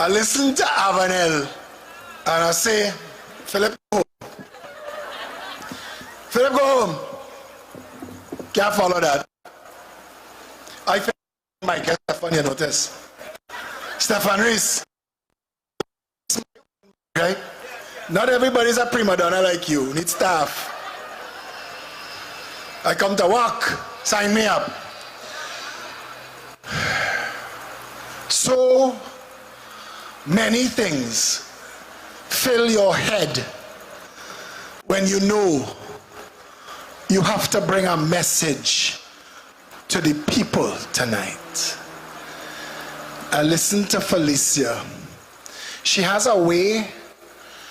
I listen to Avanel and I say, Phillip, go home. Phillip, go home. Can't follow that. I feel my guest Stefan, you notice. Stefan Reese. Right? Not everybody's a prima donna like you. Need staff. I come to work. Sign me up. So many things fill your head when you know you have to bring a message to the people tonight. I listen to Felicia. She has a way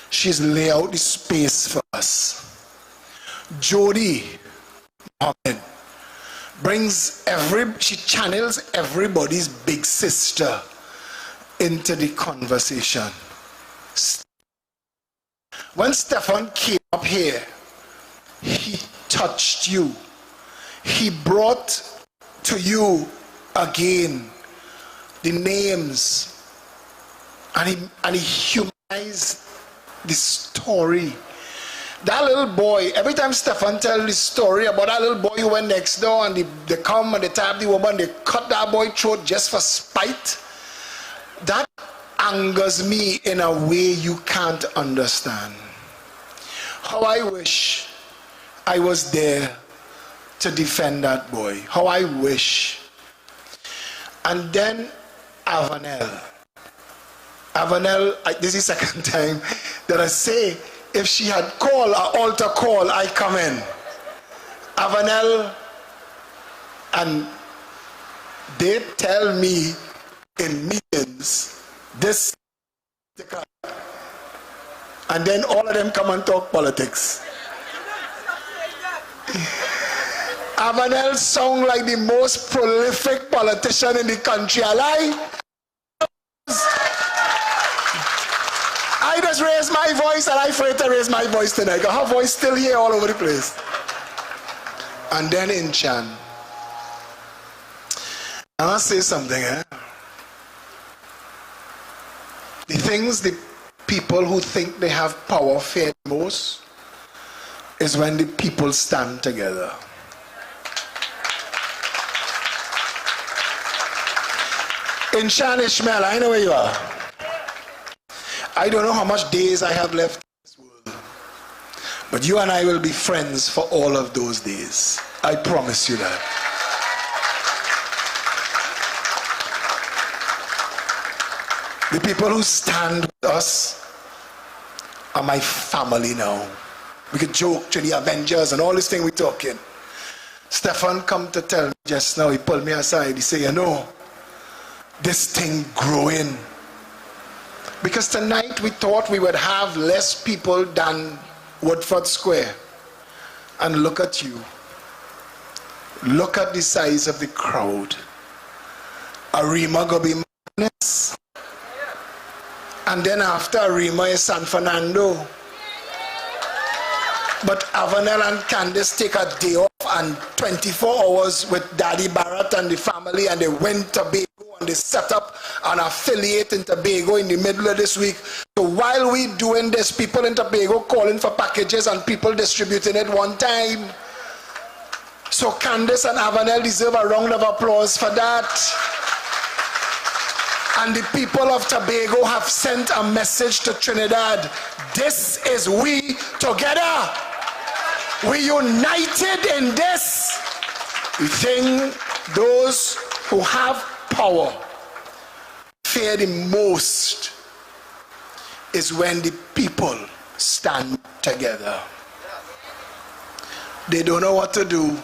she's laid out the space for us. Jody Mohammed she channels everybody's big sister into the conversation. When Stefan came up here, he touched you. He brought to you again the names, and he humanized the story. That little boy, every time Stefan tells the story about that little boy who went next door and they come and they tap the woman, they cut that boy's throat just for spite, that angers me in a way you can't understand. How I wish I was there to defend that boy. How I wish. And then Avanel, this is the second time that I say, if she had called an altar call, I come in. Avanel, and they tell me in meetings, this, and then all of them come and talk politics. Avanel sound like the most prolific politician in the country. I just raised my voice and I afraid to raise my voice tonight. Her voice still here all over the place. And then in Chan. I want to say something, The things the people who think they have power fear most is when the people stand together. In Chan Ishmael, I know where you are. I don't know how much days I have left in this world, but you and I will be friends for all of those days. I promise you that. The people who stand with us are my family now. We could joke to the Avengers and all this thing we're talking. Stefan come to tell me just now, he pulled me aside, he said, you know, this thing growing. Because tonight we thought we would have less people than Woodford Square. And look at you. Look at the size of the crowd. Arima gonna be madness. And then after Arima is San Fernando. But Avanel and Candace take a day off and 24 hours with Daddy Barrett and the family, and they went to Tobago and they set up an affiliate in Tobago in the middle of this week. So while we doing this, people in Tobago calling for packages and people distributing it one time. So Candace and Avanel deserve a round of applause for that. And the people of Tobago have sent a message to Trinidad. This is we together. We united in this. We think those who have power fear the most is when the people stand together. They don't know what to do.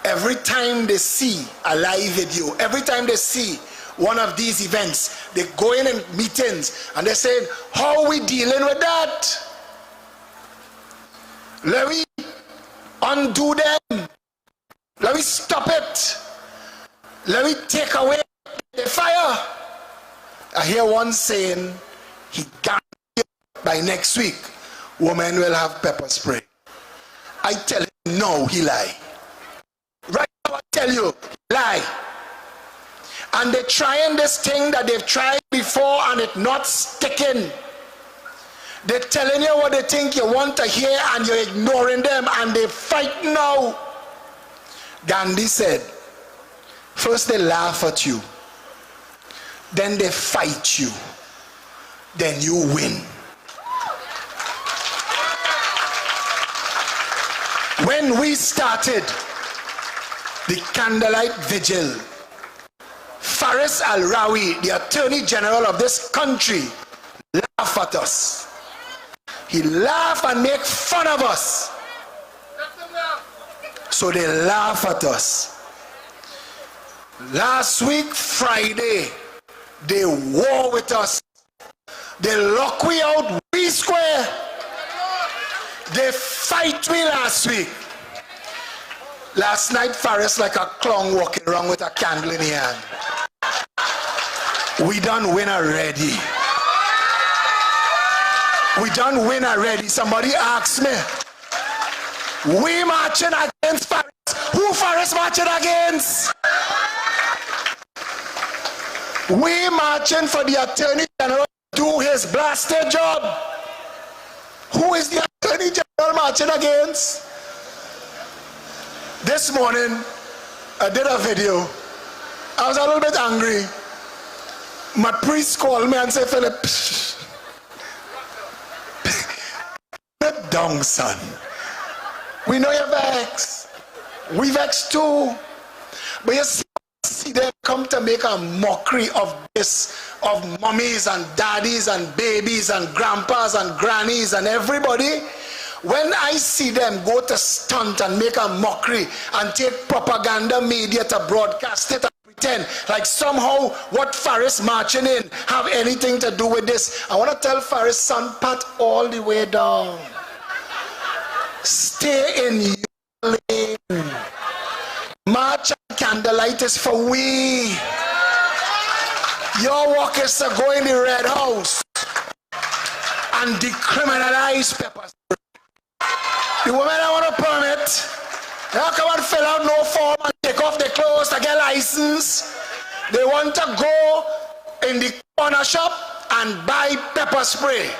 Every time they see a live video, every time they see one of these events, they go in meetings and they say, how are we dealing with that? Let me undo them. Let me stop it. Let me take away the fire. I hear one saying, he guaranteed by next week, women will have pepper spray. I tell him, no, he lie. Right now I tell you, lie. and they're trying this thing that they've tried before and it's not sticking. They're telling you what they think you want to hear and you're ignoring them, and they fight now. Gandhi said, first they laugh at you, then they fight you, then you win. When we started the Candlelight Vigil, Faris Al-Rawi, the Attorney General of this country, laughed at us. He laughed and make fun of us. So they laugh at us. Last week, Friday, they war with us. They lock we out, we square. They fight me last week. Last night, Faris like a clown walking around with a candle in his hand. We done win already. We done win already. Somebody asked me, we marching against Faris. Who Faris marching against? We marching for the Attorney General to do his blasted job. Who is the Attorney General marching against? This morning, I did a video. I was a little bit angry. My priest called me and said, Phillip, put it down, son. We know you're vexed. We vexed too. But you see them come to make a mockery of this, of mummies and daddies and babies and grandpas and grannies and everybody. When I see them go to stunt and make a mockery and take propaganda media to broadcast it and pretend like somehow what Faris marching in have anything to do with this, I want to tell Faris, son, pat all the way down. Stay in your lane. March and Candlelight is for we. Your work is to go in the Red House and decriminalize pepper spray. The women that want a permit, they don't come and fill out no form and take off their clothes to get license. They want to go in the corner shop and buy pepper spray.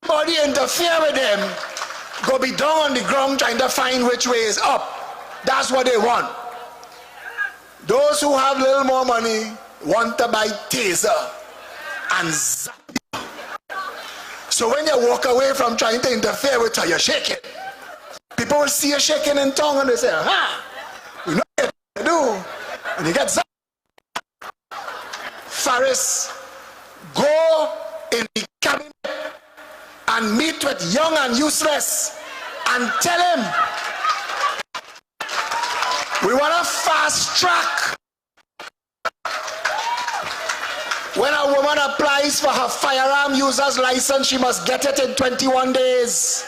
Nobody interfere with them. Go be down on the ground trying to find which way is up. That's what they want. Those who have a little more money want to buy taser and zap you. So when you walk away from trying to interfere with her, you're shaking. People will see you shaking in tongue and they say, aha, we know what to do. And you get zapped. Faris, go in the cabinet and meet with Young and Useless and tell him we want a fast track. When a woman applies for her firearm user's license, she must get it in 21 days.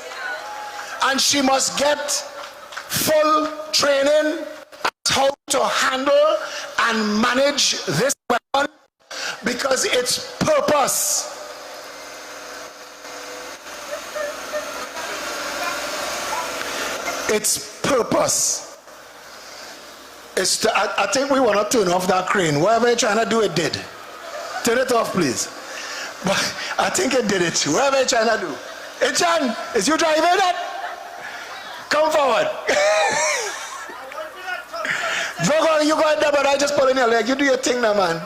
And she must get full training on how to handle and manage this weapon because its purpose is to, I think we want to turn off that crane. Whatever you're trying to do, it did. Turn it off, please. But I think it did it. Whatever you're trying to do. Hey, Chan, is you driving that? Come forward. Drogo, you got that, but I just put in your leg. You do your thing now, man.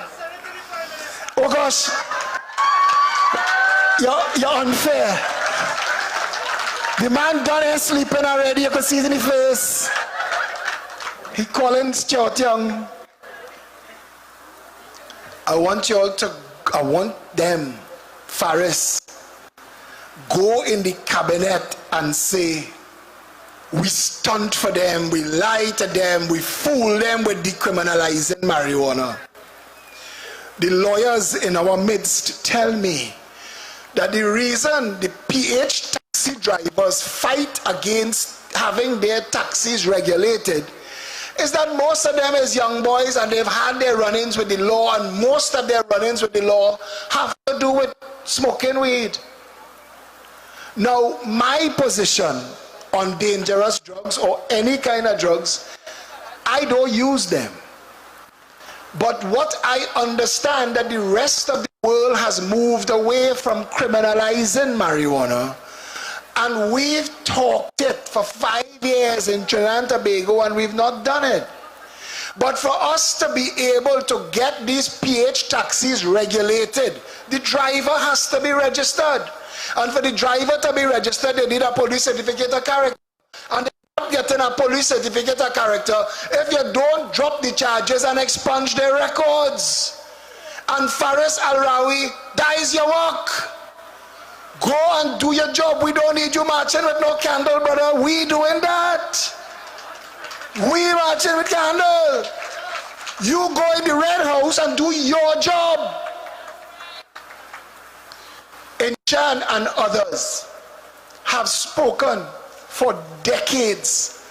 Oh, gosh. You're unfair. The man done is sleeping already. You can see it in his face. He calling Stuart Young. I want them, Faris, go in the cabinet and say, we stunt for them, we lie to them, we fool them with decriminalizing marijuana. The lawyers in our midst tell me that the reason the PH taxi drivers fight against having their taxis regulated is that most of them is young boys and they've had their run-ins with the law, and most of their run-ins with the law have to do with smoking weed. Now, my position on dangerous drugs or any kind of drugs, I don't use them But what I understand that the rest of the world has moved away from criminalizing marijuana, and we've talked it for 5 years in Trinidad and Tobago and we've not done it. But for us to be able to get these PH taxis regulated, the driver has to be registered. And for the driver to be registered, they need a police certificate of character. And they're not getting a police certificate of character if you don't drop the charges and expunge their records. And Faris Al-Rawi, that is your work. Go and do your job. We don't need you marching with no candle, brother. We doing that. We marching with candle. You go in the Red House and do your job. Chan and others have spoken for decades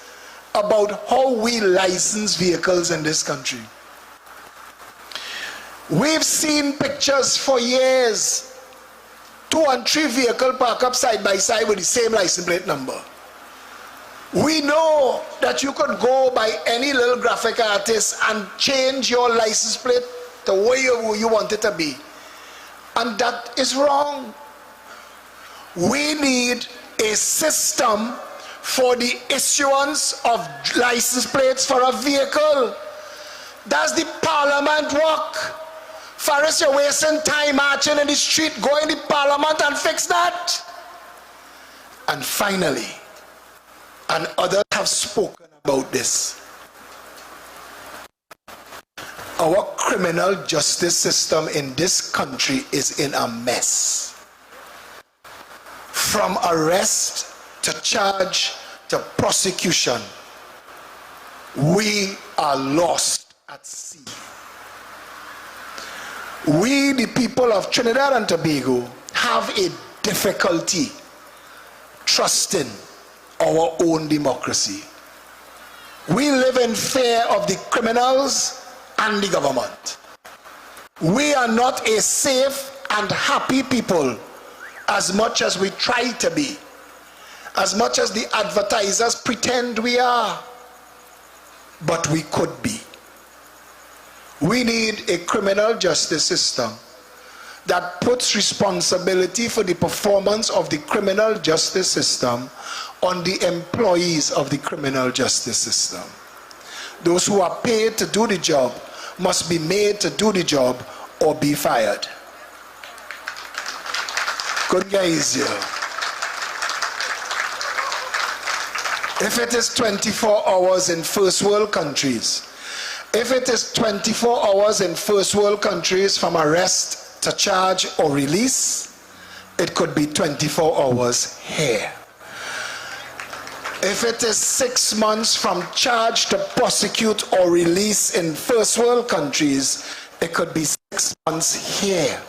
about how we license vehicles in this country. We've seen pictures for years, 2 and 3 vehicles parked up side by side with the same license plate number. We know that you could go by any little graphic artist and change your license plate the way you want it to be. And that is wrong. We need a system for the issuance of license plates for a vehicle. That's the parliament work. Faris, you're wasting time marching in the street. Go in the parliament and fix that. And finally, and others have spoken about this, our criminal justice system in this country is in a mess. From arrest to charge to prosecution, we are lost at sea. We, the people of Trinidad and Tobago, have a difficulty trusting our own democracy. We live in fear of the criminals and the government. We are not a safe and happy people as much as we try to be, as much as the advertisers pretend we are, but we could be. We need a criminal justice system that puts responsibility for the performance of the criminal justice system on the employees of the criminal justice system. Those who are paid to do the job must be made to do the job or be fired. Couldn't get easier. If it is 24 hours in first world countries, if it is 24 hours in first world countries from arrest to charge or release, it could be 24 hours here. If it is 6 months from charge to prosecute or release in first world countries, it could be 6 months here.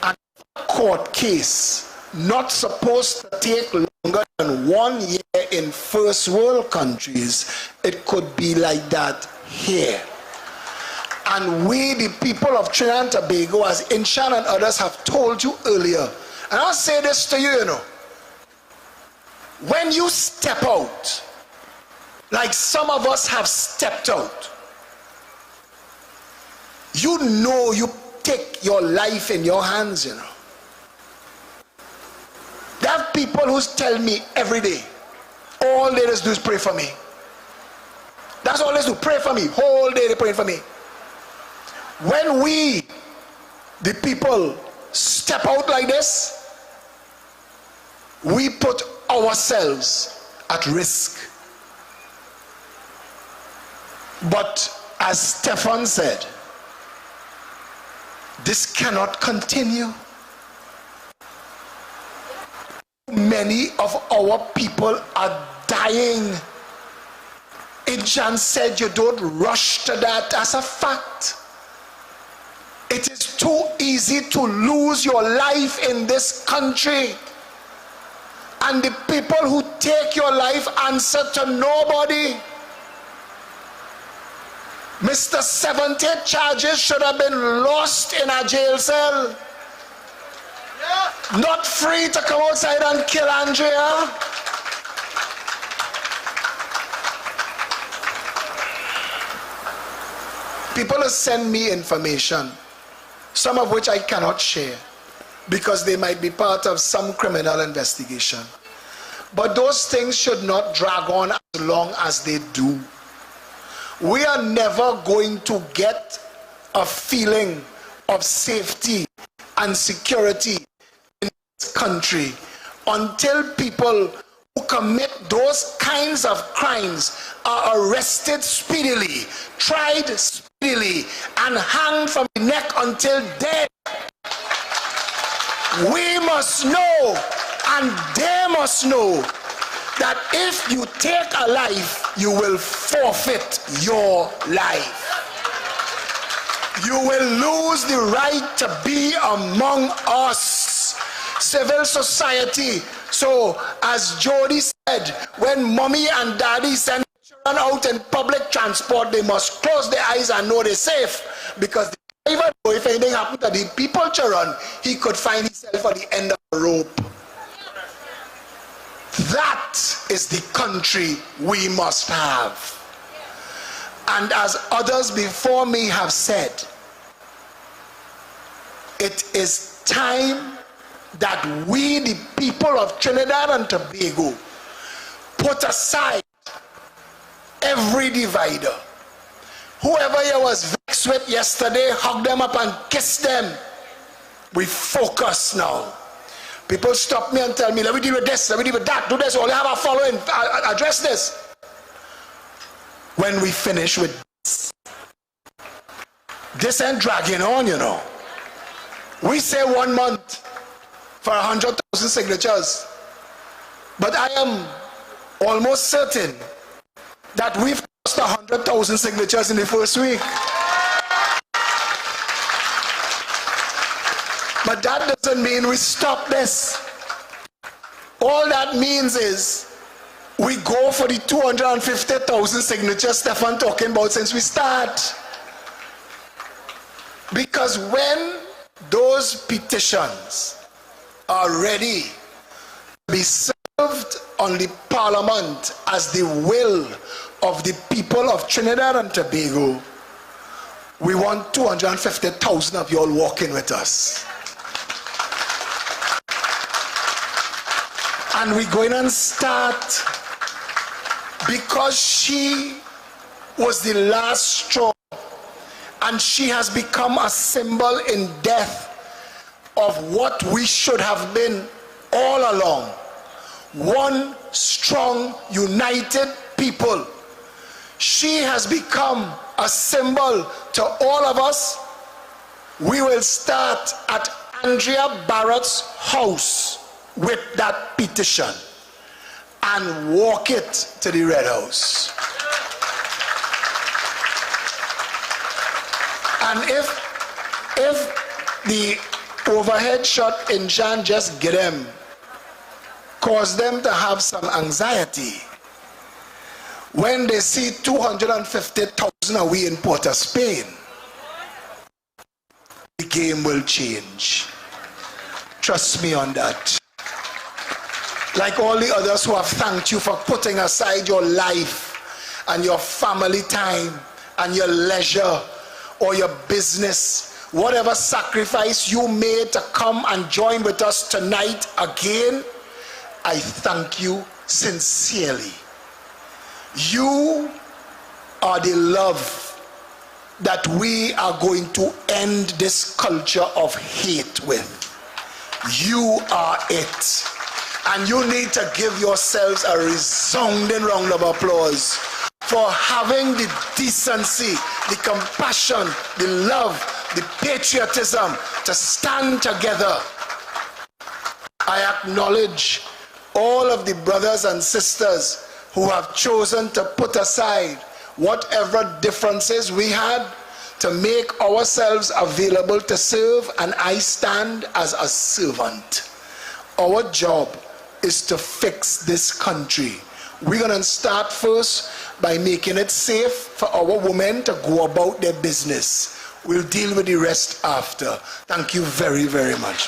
And a court case not supposed to take longer than 1 year in first world countries, it could be like that here. And we, the people of Trinidad and Tobago, as Inshan and others have told you earlier, and I'll say this to you, you know, when you step out, like some of us have stepped out, you know you take your life in your hands, you know. There are people who tell me every day, all they just do is pray for me. That's all they do, pray for me. Whole day they pray for me. When we, the people, step out like this, we put ourselves at risk. But as Stefan said, this cannot continue. Many of our people are dying. Injan said you don't rush to that as a fact. It is too easy to lose your life in this country. And the people who take your life answer to nobody. Mr. 70 charges should have been lost in a jail cell. Not free to come outside and kill Andrea. People send me information, some of which I cannot share because they might be part of some criminal investigation. But those things should not drag on as long as they do. We are never going to get a feeling of safety and security in this country until people who commit those kinds of crimes are arrested speedily, tried speedily, and hanged from the neck until dead. We must know, and they must know, that if you take a life, you will forfeit your life. You will lose the right to be among us. Civil society. So, as Jody said, when mommy and daddy send children out in public transport, they must close their eyes and know they're safe. Because they even know if anything happened to the people children, he could find himself at the end of the rope. That is the country we must have. And as others before me have said, it is time that we, the people of Trinidad and Tobago, put aside every divider. Whoever you was vexed with yesterday, hug them up and kiss them. We focus now. People stop me and tell me, let me deal with this, let me deal with that, do this, or have a following, address this. When we finish with this ain't dragging on, you know. We say 1 month for 100,000 signatures. But I am almost certain that we've lost 100,000 signatures in the first week. But that doesn't mean we stop this. All that means is we go for the 250,000 signatures Stefan talking about since we start. Because when those petitions are ready to be served on the Parliament as the will of the people of Trinidad and Tobago, we want 250,000 of you all walking with us. And we're going to start because she was the last straw, and she has become a symbol in death of what we should have been all along. One strong, united people. She has become a symbol to all of us. We will start at Andrea Barrett's house with that petition and walk it to the Red House. And if the overhead shot in Jan just get them, cause them to have some anxiety, when they see 250,000 away in Port of Spain, the game will change. Trust me on that. Like all the others who have thanked you for putting aside your life and your family time and your leisure or your business, whatever sacrifice you made to come and join with us tonight again, I thank you sincerely. You are the love that we are going to end this culture of hate with. You are it. And you need to give yourselves a resounding round of applause for having the decency, the compassion, the love, the patriotism to stand together. I acknowledge all of the brothers and sisters who have chosen to put aside whatever differences we had to make ourselves available to serve, and I stand as a servant. Our job is to fix this country. We're going to start first by making it safe for our women to go about their business. We'll deal with the rest after. Thank you very, very much.